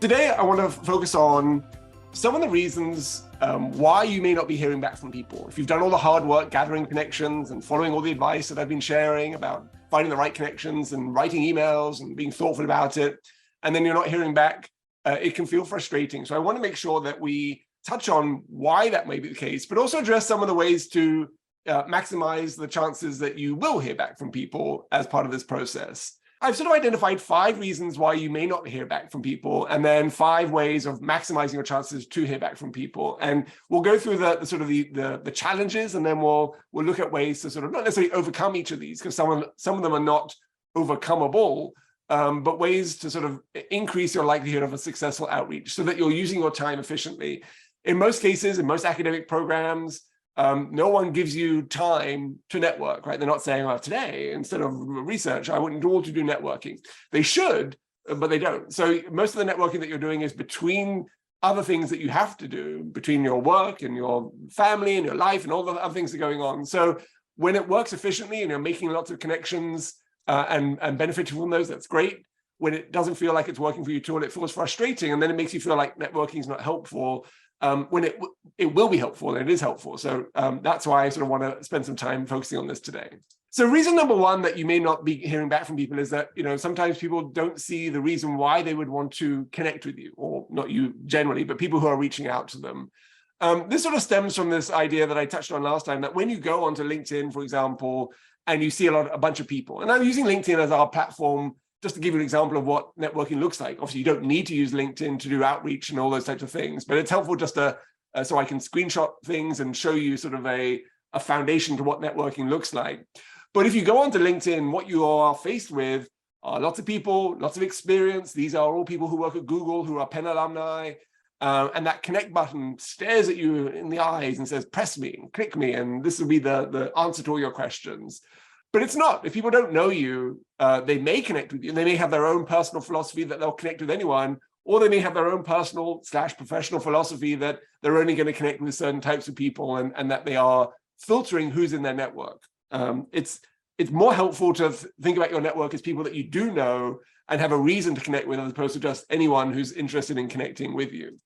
Today, I want to focus on some of the reasons why you may not be hearing back from people. If you've done all the hard work gathering connections and following all the advice that I've been sharing about finding the right connections and writing emails and being thoughtful about it, and then you're not hearing back, it can feel frustrating. So I want to make sure that we touch on why that may be the case, but also address some of the ways to maximize the chances that you will hear back from people as part of this process. I've sort of identified 5 reasons why you may not hear back from people, and then 5 ways of maximizing your chances to hear back from people. And we'll go through the challenges, and then we'll look at ways to sort of not necessarily overcome each of these, because some of them are not overcomeable, but ways to sort of increase your likelihood of a successful outreach so that you're using your time efficiently. In most cases, in most academic programs, no one gives you time to network, right? They're not saying, well, today, instead of research, I want you all to do networking. They should, but they don't. So most of the networking that you're doing is between other things that you have to do, between your work and your family and your life and all the other things that are going on. So when it works efficiently and you're making lots of connections and benefiting from those, that's great. When it doesn't feel like it's working for you at all, it feels frustrating, and then it makes you feel like networking is not helpful. When it will be helpful, and it is helpful. So that's why I sort of want to spend some time focusing on this today. So reason number 1 that you may not be hearing back from people is that, sometimes people don't see the reason why they would want to connect with you, or not you generally, but people who are reaching out to them. This sort of stems from this idea that I touched on last time, that when you go onto LinkedIn, for example, and you see a bunch of people, and I'm using LinkedIn as our platform just to give you an example of what networking looks like. Obviously, you don't need to use LinkedIn to do outreach and all those types of things, but it's helpful just to, so I can screenshot things and show you sort of a foundation to what networking looks like. But if you go onto LinkedIn, what you are faced with are lots of people, lots of experience. These are all people who work at Google, who are Penn alumni, and that connect button stares at you in the eyes and says, press me and click me, and this will be the answer to all your questions. But it's not. If people don't know you, they may connect with you, and they may have their own personal philosophy that they'll connect with anyone, or they may have their own personal/professional philosophy that they're only going to connect with certain types of people, and that they are filtering who's in their network. It's more helpful to think about your network as people that you do know and have a reason to connect with, as opposed to just anyone who's interested in connecting with you.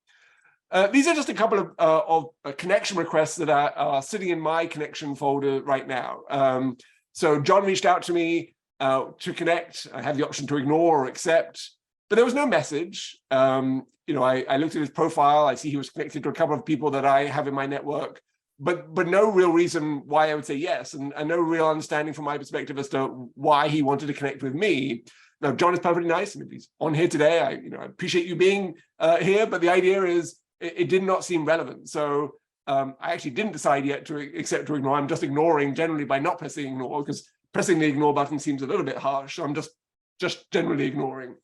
These are just a couple of connection requests that are sitting in my connection folder right now. So John reached out to me to connect. I had the option to ignore or accept, but there was no message. I looked at his profile. I see he was connected to a couple of people that I have in my network, but no real reason why I would say yes, and no real understanding from my perspective as to why he wanted to connect with me. Now, John is perfectly nice, and if he's on here today, I appreciate you being here, but the idea is it did not seem relevant. So I actually didn't decide yet to accept or ignore. I'm just ignoring generally by not pressing ignore, because pressing the ignore button seems a little bit harsh. So I'm just generally ignoring.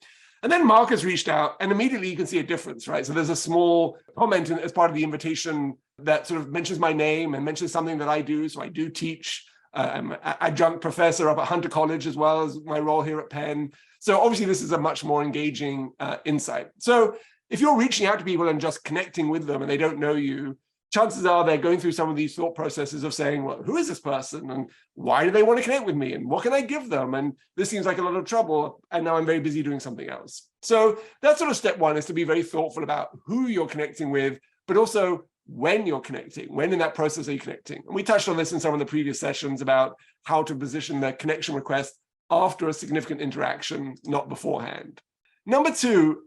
And then Marcus reached out, and immediately you can see a difference, right? So there's a small comment as part of the invitation that sort of mentions my name and mentions something that I do. So I do teach. I'm an adjunct professor up at Hunter College, as well as my role here at Penn. So obviously this is a much more engaging insight. So if you're reaching out to people and just connecting with them and they don't know you, chances are they're going through some of these thought processes of saying, well, who is this person? And why do they want to connect with me? And what can I give them? And this seems like a lot of trouble. And now I'm very busy doing something else. So that's sort of step 1, is to be very thoughtful about who you're connecting with, but also when you're connecting. When in that process are you connecting? And we touched on this in some of the previous sessions about how to position the connection request after a significant interaction, not beforehand. Number 2,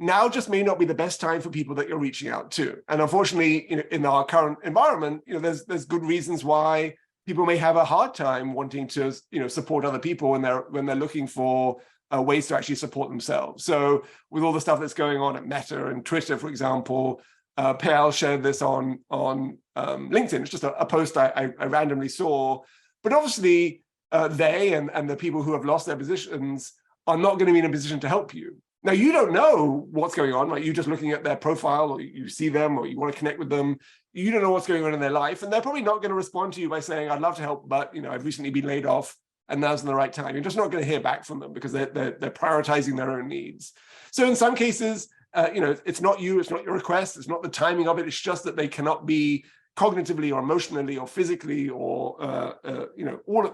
now just may not be the best time for people that you're reaching out to. And unfortunately, in our current environment, there's good reasons why people may have a hard time wanting to, support other people when they're looking for ways to actually support themselves. So with all the stuff that's going on at Meta and Twitter, for example, Payal shared this on LinkedIn. It's just a post I randomly saw. But obviously, they and the people who have lost their positions are not going to be in a position to help you. Now, you don't know what's going on, right? You're just looking at their profile, or you see them, or you want to connect with them. You don't know what's going on in their life, and they're probably not going to respond to you by saying, I'd love to help, but I've recently been laid off, and now's the right time. You're just not going to hear back from them because they're prioritizing their own needs. So in some cases, it's not you, it's not your request, it's not the timing of it. It's just that they cannot be cognitively or emotionally or physically or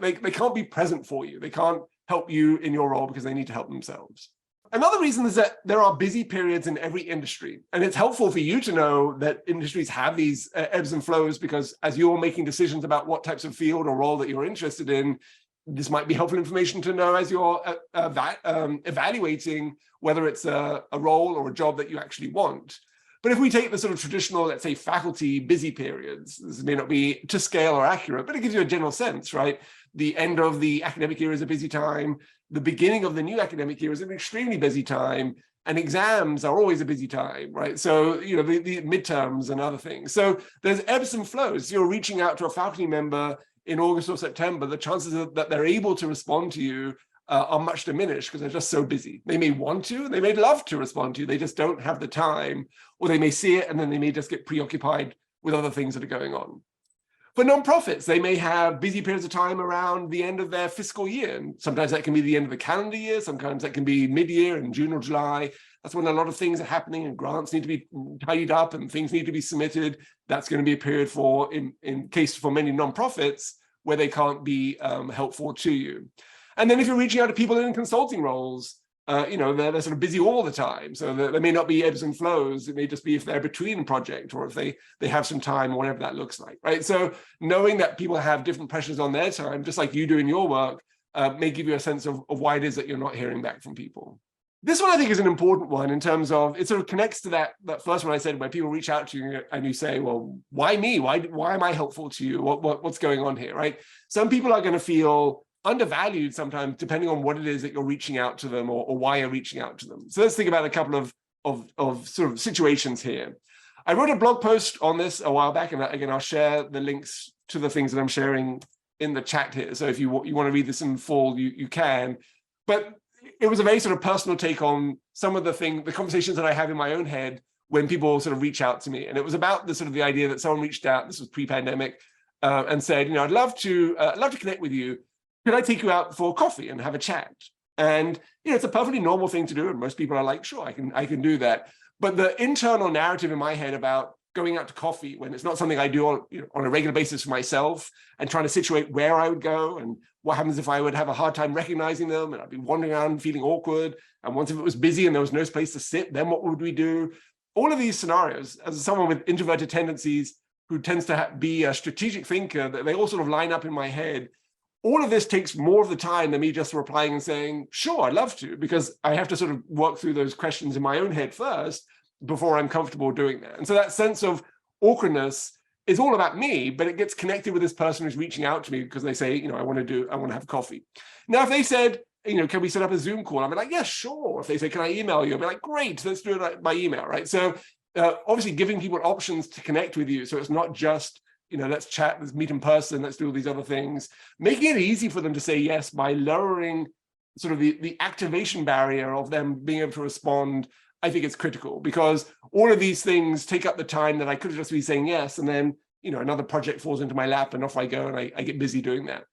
they can't be present for you. They can't help you in your role because they need to help themselves. Another reason is that there are busy periods in every industry. And it's helpful for you to know that industries have these ebbs and flows, because as you're making decisions about what types of field or role that you're interested in, this might be helpful information to know as you're evaluating whether it's a role or a job that you actually want. But if we take the sort of traditional, let's say, faculty busy periods, this may not be to scale or accurate, but it gives you a general sense, right? The end of the academic year is a busy time. The beginning of the new academic year is an extremely busy time, and exams are always a busy time, right? So, you know, the midterms and other things. So there's ebbs and flows. You're reaching out to a faculty member in August or September, the chances that they're able to respond to you are much diminished because they're just so busy. They may want to, and they may love to respond to you, they just don't have the time, or they may see it and then they may just get preoccupied with other things that are going on. For nonprofits, they may have busy periods of time around the end of their fiscal year. And sometimes that can be the end of the calendar year. Sometimes that can be mid-year in June or July. That's when a lot of things are happening and grants need to be tidied up and things need to be submitted. That's going to be a period for, in case for many nonprofits, where they can't be helpful to you. And then if you're reaching out to people in consulting roles, you know, they're sort of busy all the time. So there may not be ebbs and flows. It may just be if they're between a project or if they have some time, whatever that looks like, right? So knowing that people have different pressures on their time, just like you do in your work, may give you a sense of why it is that you're not hearing back from people. This one I think is an important one in terms of, it sort of connects to that first one I said, where people reach out to you and you say, well, why me? Why am I helpful to you? What's going on here, right? Some people are going to feel undervalued sometimes, depending on what it is that you're reaching out to them or why you're reaching out to them. So let's think about a couple of sort of situations here. I wrote a blog post on this a while back, and again, I'll share the links to the things that I'm sharing in the chat here. So if you want to read this in full, you can. But it was a very sort of personal take on some of the conversations that I have in my own head when people sort of reach out to me. And it was about the sort of the idea that someone reached out, this was pre-pandemic, and said, you know, I'd love to connect with you. Could I take you out for coffee and have a chat? And, you know, it's a perfectly normal thing to do. And most people are like, sure, I can do that. But the internal narrative in my head about going out to coffee, when it's not something I do on a regular basis for myself, and trying to situate where I would go and what happens if I would have a hard time recognizing them and I'd be wandering around feeling awkward. And once if it was busy and there was no place to sit, then what would we do? All of these scenarios, as someone with introverted tendencies who tends to be a strategic thinker, that they all sort of line up in my head. All of this takes more of the time than me just replying and saying, sure, I'd love to, because I have to sort of work through those questions in my own head first before I'm comfortable doing that. And so that sense of awkwardness is all about me, but it gets connected with this person who's reaching out to me because they say, you know, I want to have coffee. Now, if they said, you know, can we set up a Zoom call? I'll be like, yeah, sure. If they say, can I email you? I'll be like, great, let's do it by email, right? So obviously giving people options to connect with you. So it's not just, you know, let's chat, let's meet in person, let's do all these other things. Making it easy for them to say yes by lowering sort of the activation barrier of them being able to respond, I think it's critical, because all of these things take up the time that I could have just been saying yes, and then, you know, another project falls into my lap and off I go and I get busy doing that.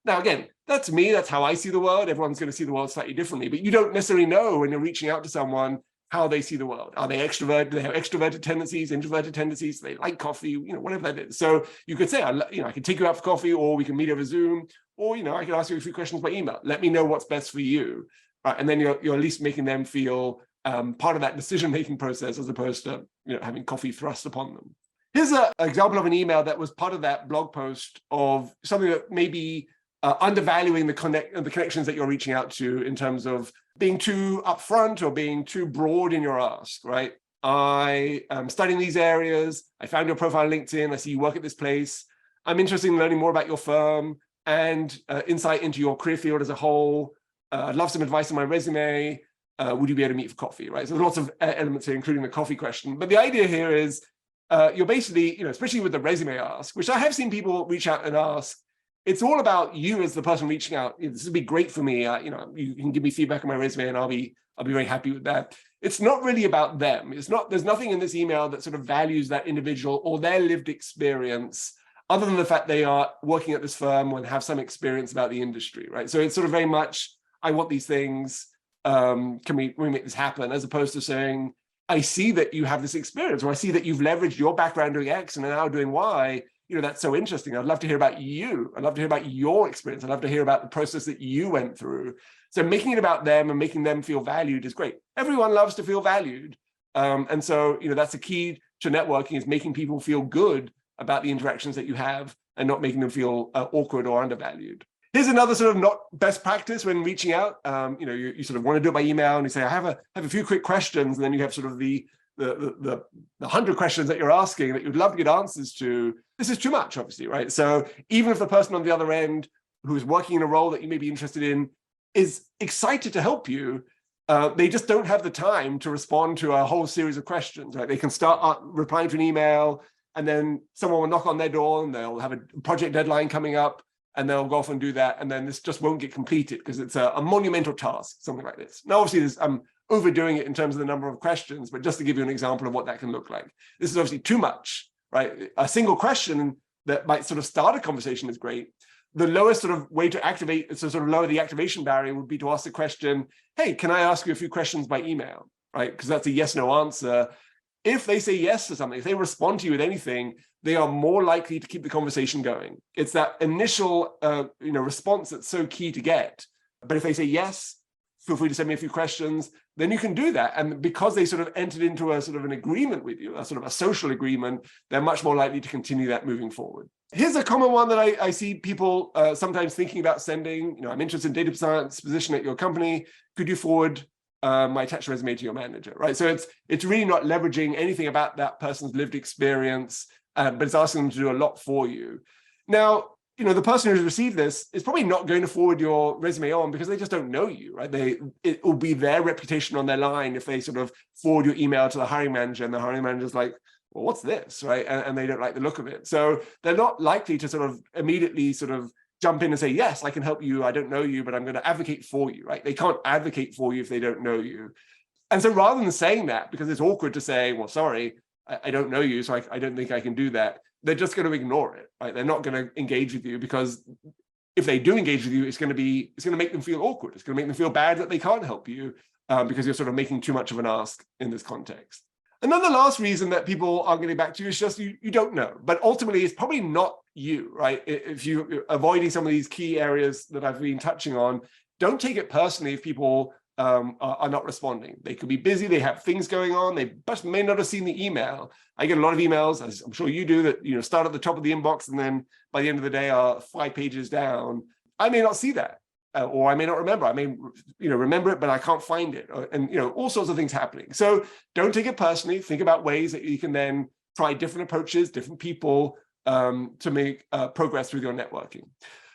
Now, again, that's me, that's how I see the world. Everyone's going to see the world slightly differently, but you don't necessarily know when you're reaching out to someone how they see the world. Are they extroverted? Do they have extroverted tendencies, introverted tendencies? Do they like coffee? You know, whatever that is. So you could say, you know, I can take you out for coffee, or we can meet over Zoom, or, you know, I can ask you a few questions by email. Let me know what's best for you. And then you're at least making them feel part of that decision-making process, as opposed to, you know, having coffee thrust upon them. Here's an example of an email that was part of that blog post of something that maybe undervaluing the connections that you're reaching out to in terms of being too upfront or being too broad in your ask, right? I am studying these areas. I found your profile on LinkedIn. I see you work at this place. I'm interested in learning more about your firm and insight into your career field as a whole. I'd love some advice on my resume. Would you be able to meet for coffee, right? So there's lots of elements here, including the coffee question. But the idea here is you're basically, you know, especially with the resume ask, which I have seen people reach out and ask, it's all about you as the person reaching out. This would be great for me. You know, you can give me feedback on my resume and I'll be very happy with that. It's not really about them. There's nothing in this email that sort of values that individual or their lived experience, other than the fact they are working at this firm and have some experience about the industry, right? So it's sort of very much, I want these things. Can we make this happen? As opposed to saying, I see that you have this experience, or I see that you've leveraged your background doing X and are now doing Y. that's so interesting. I'd love to hear about you. I'd love to hear about your experience. I'd love to hear about the process that you went through. So making it about them and making them feel valued is great. Everyone loves to feel valued. And so, that's the key to networking, is making people feel good about the interactions that you have and not making them feel awkward or undervalued. Here's another sort of not best practice when reaching out. You sort of want to do it by email, and you say, I have a few quick questions, and then you have sort of the 100 questions that you're asking that you'd love to get answers to. This is too much, obviously, right? So even if the person on the other end who's working in a role that you may be interested in is excited to help you, they just don't have the time to respond to a whole series of questions, right? They can start replying to an email, and then someone will knock on their door and they'll have a project deadline coming up, and they'll go off and do that, and then this just won't get completed because it's a monumental task, something like this. Now, obviously, I'm overdoing it in terms of the number of questions, but just to give you an example of what that can look like. This is obviously too much, right? A single question that might sort of start a conversation is great. The lowest sort of way to activate, so sort of lower the activation barrier, would be to ask the question, hey, can I ask you a few questions by email, right? Because that's a yes/no answer. If they say yes to something, if they respond to you with anything, they are more likely to keep the conversation going. It's that initial response that's so key to get. But if they say yes, feel free to send me a few questions, then you can do that. And because they sort of entered into a sort of an agreement with you, a sort of a social agreement, they're much more likely to continue that moving forward. Here's a common one that I see people sometimes thinking about sending. I'm interested in data science position at your company. Could you forward my attached resume to your manager, right? So it's really not leveraging anything about that person's lived experience, but it's asking them to do a lot for you. Now, the person who's received this is probably not going to forward your resume on because they just don't know you, right? It will be their reputation on their line if they sort of forward your email to the hiring manager, and the hiring manager's like, well, what's this, right? And they don't like the look of it. So they're not likely to sort of immediately sort of jump in and say, yes, I can help you. I don't know you, but I'm going to advocate for you, right? They can't advocate for you if they don't know you. And so rather than saying that, because it's awkward to say, well, sorry, I don't know you, so I don't think I can do that, they're just going to ignore it, right? They're not going to engage with you, because if they do engage with you, it's going to make them feel awkward. It's going to make them feel bad that they can't help you because you're sort of making too much of an ask in this context. And then the last reason that people aren't getting back to you is just you don't know. But ultimately, it's probably not you, right? If you're avoiding some of these key areas that I've been touching on, don't take it personally if people are not responding. They could be busy, they have things going on, they just may not have seen the email. I get a lot of emails, as I'm sure you do, that start at the top of the inbox and then by the end of the day are 5 pages down. I may not see that. Or I may not remember. I may, remember it, but I can't find it. And, all sorts of things happening. So don't take it personally. Think about ways that you can then try different approaches, different people to make progress with your networking.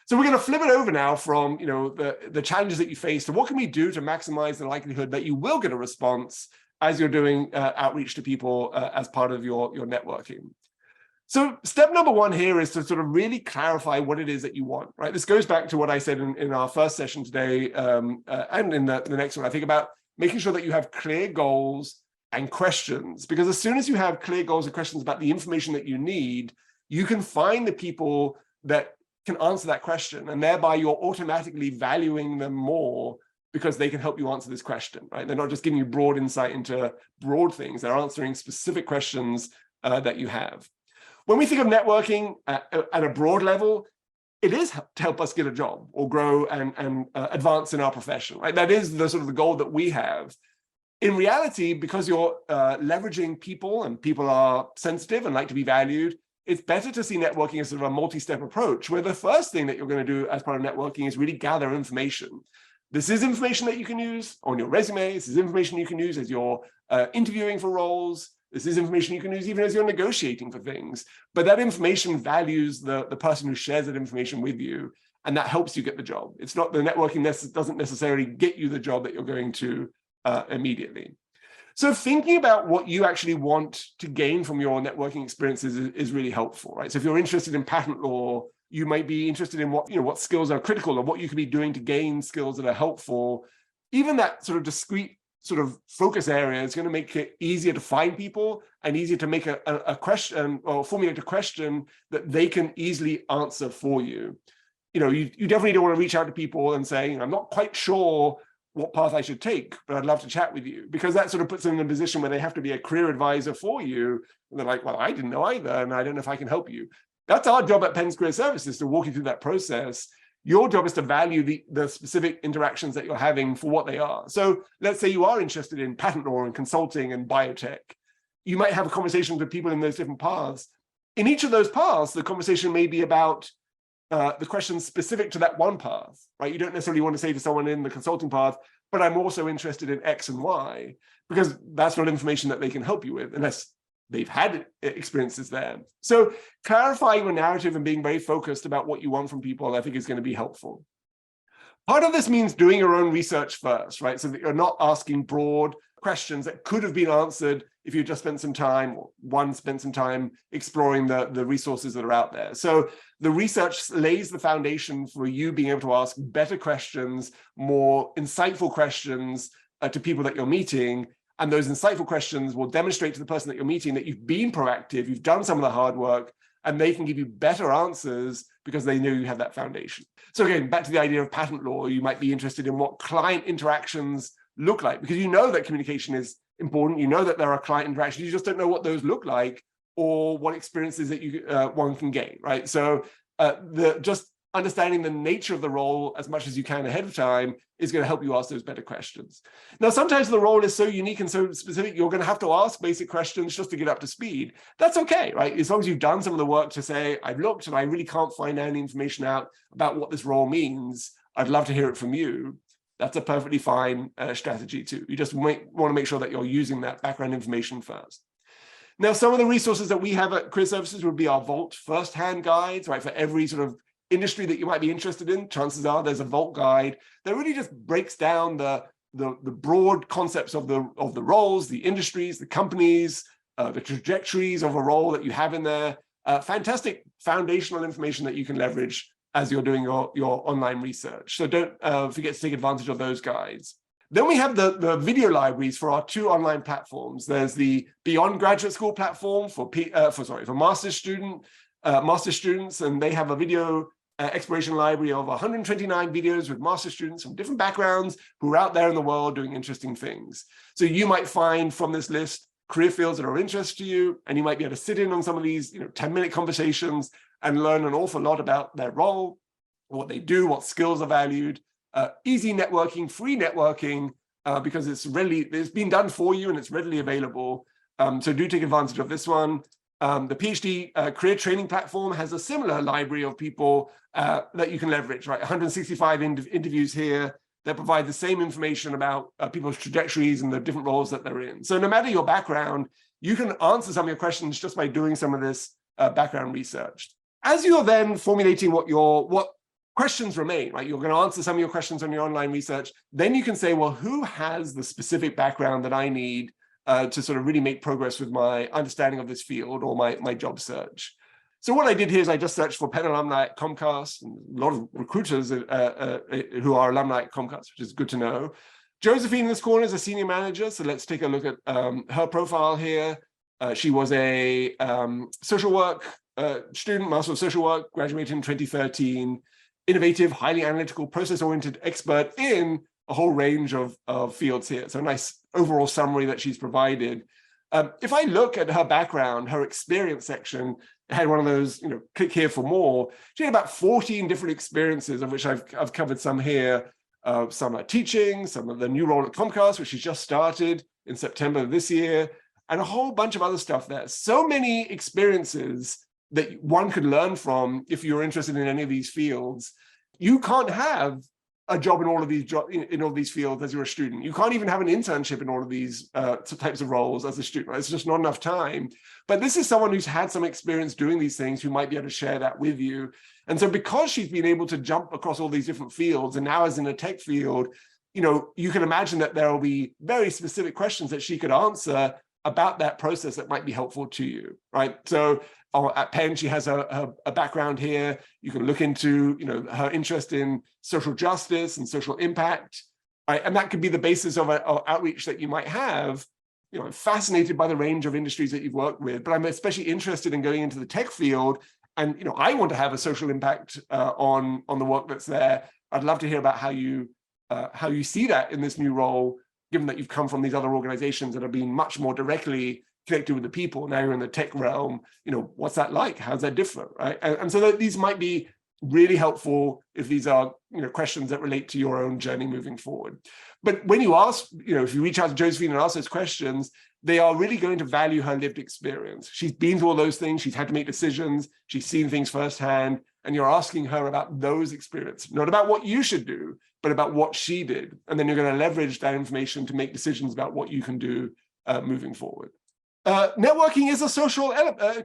So we're going to flip it over now from, the challenges that you face to what can we do to maximize the likelihood that you will get a response as you're doing outreach to people as part of your networking. So step number 1 here is to sort of really clarify what it is that you want, right? This goes back to what I said in our first session today and in the next one. I think about making sure that you have clear goals and questions, because as soon as you have clear goals and questions about the information that you need, you can find the people that can answer that question, and thereby you're automatically valuing them more because they can help you answer this question, right? They're not just giving you broad insight into broad things. They're answering specific questions that you have. When we think of networking at a broad level, it is to help us get a job or grow and advance in our profession, right? That is the sort of the goal that we have. In reality, because you're leveraging people and people are sensitive and like to be valued, it's better to see networking as sort of a multi-step approach, where the first thing that you're going to do as part of networking is really gather information. This is information that you can use on your resume. This is information you can use as you're interviewing for roles. This is information you can use even as you're negotiating for things. But that information values the person who shares that information with you, and that helps you get the job. It's not the networking doesn't necessarily get you the job that you're going to immediately. So thinking about what you actually want to gain from your networking experiences is really helpful, right? So if you're interested in patent law, you might be interested in what skills are critical or what you could be doing to gain skills that are helpful. Even that sort of discrete sort of focus area is going to make it easier to find people and easier to make a question or formulate a question that they can easily answer for you. You definitely don't want to reach out to people and say, I'm not quite sure what path I should take, but I'd love to chat with you, because that sort of puts them in a position where they have to be a career advisor for you. And they're like, well, I didn't know either, and I don't know if I can help you. That's our job at Penn's Career Services, to walk you through that process. Your job is to value the specific interactions that you're having for what they are. So let's say you are interested in patent law and consulting and biotech. You might have a conversation with people in those different paths. In each of those paths, the conversation may be about the questions specific to that one path, right? You don't necessarily want to say to someone in the consulting path, but I'm also interested in X and Y, because that's not information that they can help you with unless they've had experiences there. So clarifying your narrative and being very focused about what you want from people, I think, is going to be helpful. Part of this means doing your own research first, right? So that you're not asking broad questions that could have been answered if you just spent some time, or spent some time exploring the resources that are out there. So the research lays the foundation for you being able to ask better questions, more insightful questions to people that you're meeting. And those insightful questions will demonstrate to the person that you're meeting that you've been proactive, you've done some of the hard work, and they can give you better answers because they know you have that foundation. So again, back to the idea of patent law, you might be interested in what client interactions look like, because you know that communication is important. You know that there are client interactions. You just don't know what those look like or what experiences that one can gain, right? So just understanding the nature of the role as much as you can ahead of time is going to help you ask those better questions. Now, sometimes the role is so unique and so specific, you're going to have to ask basic questions just to get up to speed. That's okay, right? As long as you've done some of the work to say, I've looked and I really can't find any information out about what this role means. I'd love to hear it from you. That's a perfectly fine strategy too. You just want to make sure that you're using that background information first. Now, some of the resources that we have at Career Services would be our Vault first-hand guides, right? For every sort of industry that you might be interested in, chances are there's a Vault guide that really just breaks down the broad concepts of the roles, the industries, the companies, the trajectories of a role that you have in there. Fantastic foundational information that you can leverage as you're doing your online research. So don't forget to take advantage of those guides. Then we have the video libraries for our two online platforms. There's the Beyond Graduate School platform for master's students, and they have a video exploration library of 129 videos with master students from different backgrounds who are out there in the world doing interesting things. So you might find from this list career fields that are of interest to you, and you might be able to sit in on some of these 10-minute conversations and learn an awful lot about their role, what they do, what skills are valued. Easy networking, free networking, because it's been done for you and it's readily available. So do take advantage of this one. The PhD career training platform has a similar library of people that you can leverage, right? 165 interviews here that provide the same information about people's trajectories and the different roles that they're in. So no matter your background, you can answer some of your questions just by doing some of this background research. As you're then formulating what questions remain, right? You're going to answer some of your questions on your online research. Then you can say, well, who has the specific background that I need to sort of really make progress with my understanding of this field or my job search? So what I did here is I just searched for Penn alumni at Comcast, and a lot of recruiters who are alumni at Comcast, which is good to know. Josephine in this corner is a senior manager. So let's take a look at her profile here. She was a social work student, Master of Social Work, graduated in 2013, innovative, highly analytical, process-oriented expert in a whole range of fields here. So a nice overall summary that she's provided. If I look at her background, her experience section had one of those, click here for more. She had about 14 different experiences, of which I've covered some here. Some are teaching, some of the new role at Comcast, which she's just started in September of this year, and a whole bunch of other stuff there. So many experiences that one could learn from if you're interested in any of these fields. You can't have a job in all of these fields as you're a student. You can't even have an internship in all of these types of roles as a student. It's just not enough time. But this is someone who's had some experience doing these things who might be able to share that with you. And so because she's been able to jump across all these different fields and now is in a tech field, you can imagine that there will be very specific questions that she could answer about that process that might be helpful to you, right? So at Penn, she has a background here. You can look into, her interest in social justice and social impact, right? And that could be the basis of an outreach that you might have. I'm fascinated by the range of industries that you've worked with, but I'm especially interested in going into the tech field. And, I want to have a social impact on the work that's there. I'd love to hear about how you see that in this new role, given that you've come from these other organizations that have been much more directly connected with the people. Now you're in the tech realm. What's that like? How's that different, right? And so these might be really helpful if these are questions that relate to your own journey moving forward. But when you ask, if you reach out to Josephine and ask those questions, they are really going to value her lived experience. She's been through all those things. She's had to make decisions. She's seen things firsthand. And you're asking her about those experiences, not about what you should do, but about what she did. And then you're going to leverage that information to make decisions about what you can do moving forward. Networking is a social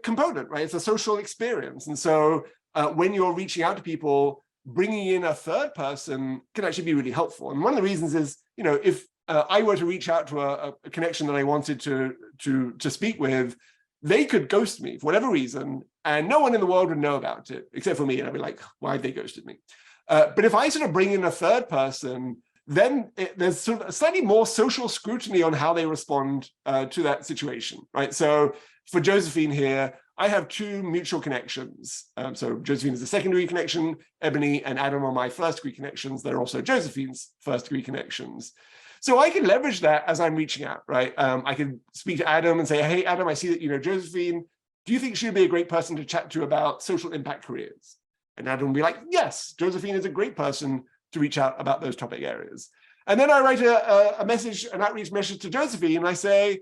component, right? It's a social experience. And so when you're reaching out to people, bringing in a third person can actually be really helpful. And one of the reasons is, if I were to reach out to a connection that I wanted to speak with, they could ghost me for whatever reason, and no one in the world would know about it except for me. And I'd be like, why have they ghosted me? But if I sort of bring in a third person, then there's sort of slightly more social scrutiny on how they respond to that situation, right? So for Josephine here, I have two mutual connections. So Josephine is a second-degree connection, Ebony and Adam are my first-degree connections. They're also Josephine's first-degree connections. So I can leverage that as I'm reaching out, right? I can speak to Adam and say, hey, Adam, I see that you know Josephine. Do you think she'd be a great person to chat to about social impact careers? And Adam will be like, yes, Josephine is a great person to reach out about those topic areas. And then I write a message, an outreach message to Josephine, and I say,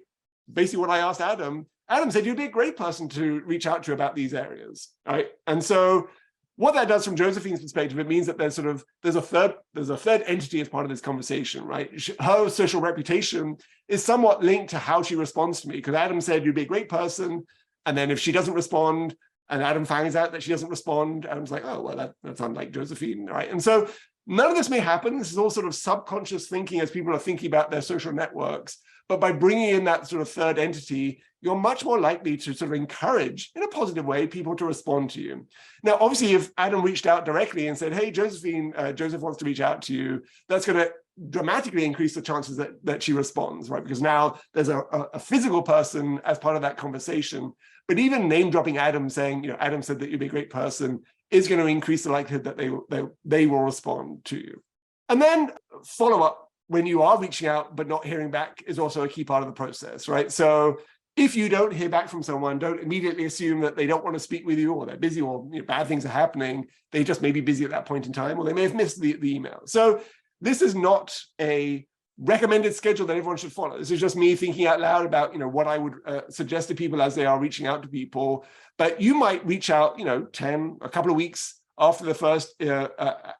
basically what I asked Adam. Adam said you'd be a great person to reach out to about these areas, right? And so what that does from Josephine's perspective, it means that there's a third entity as part of this conversation, right? Her social reputation is somewhat linked to how she responds to me, because Adam said you'd be a great person, and then if she doesn't respond, and Adam finds out that she doesn't respond, Adam's like, oh, well, that's unlike Josephine, right? And so none of this may happen. This is all sort of subconscious thinking as people are thinking about their social networks. But by bringing in that sort of third entity, you're much more likely to sort of encourage, in a positive way, people to respond to you. Now, obviously, if Adam reached out directly and said, hey, Josephine, Joseph wants to reach out to you, that's going to dramatically increase the chances that she responds, right? Because now there's a physical person as part of that conversation. But even name dropping Adam, saying, you know, Adam said that you'd be a great person, is going to increase the likelihood that they will respond to you. And then follow up when you are reaching out but not hearing back is also a key part of the process, right? So if you don't hear back from someone, don't immediately assume that they don't want to speak with you, or they're busy, or bad things are happening. They just may be busy at that point in time, or they may have missed the email. So this is not a recommended schedule that everyone should follow. This is just me thinking out loud about what I would suggest to people as they are reaching out to people. But you might reach out, a couple of weeks after the first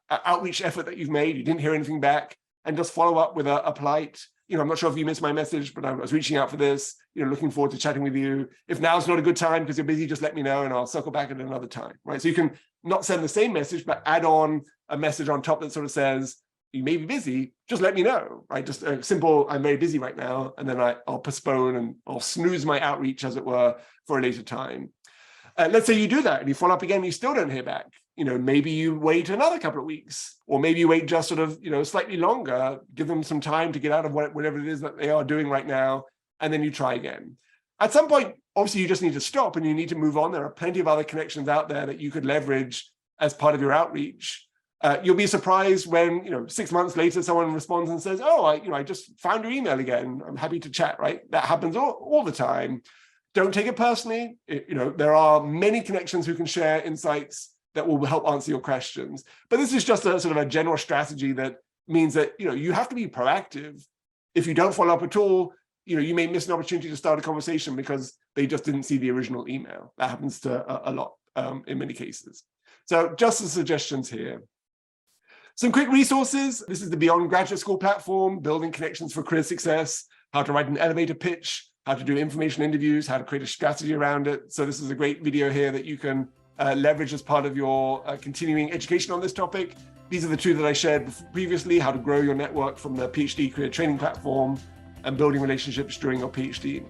outreach effort that you've made. You didn't hear anything back, and just follow up with a polite, I'm not sure if you missed my message, but I was reaching out for this, looking forward to chatting with you. If now's not a good time because you're busy, just let me know and I'll circle back at another time, right? So you can not send the same message, but add on a message on top that sort of says, you may be busy, just let me know, right? Just a simple, I'm very busy right now. And then I'll postpone and I'll snooze my outreach, as it were, for a later time. Let's say you do that and you follow up again, you still don't hear back. Maybe you wait another couple of weeks, or maybe you wait just sort of, slightly longer, give them some time to get out of whatever it is that they are doing right now, and then you try again. At some point, obviously, you just need to stop and you need to move on. There are plenty of other connections out there that you could leverage as part of your outreach. You'll be surprised when, 6 months later, someone responds and says, oh, I just found your email again. I'm happy to chat, right? That happens all the time. Don't take it personally. There are many connections who can share insights that will help answer your questions. But this is just a sort of a general strategy that means that, you have to be proactive. If you don't follow up at all, you may miss an opportunity to start a conversation because they just didn't see the original email. That happens to a lot in many cases. So just the suggestions here. Some quick resources. This is the Beyond Graduate School platform, building connections for career success, how to write an elevator pitch, how to do information interviews, how to create a strategy around it. So this is a great video here that you can leverage as part of your continuing education on this topic. These are the two that I shared previously, how to grow your network from the PhD career training platform and building relationships during your PhD.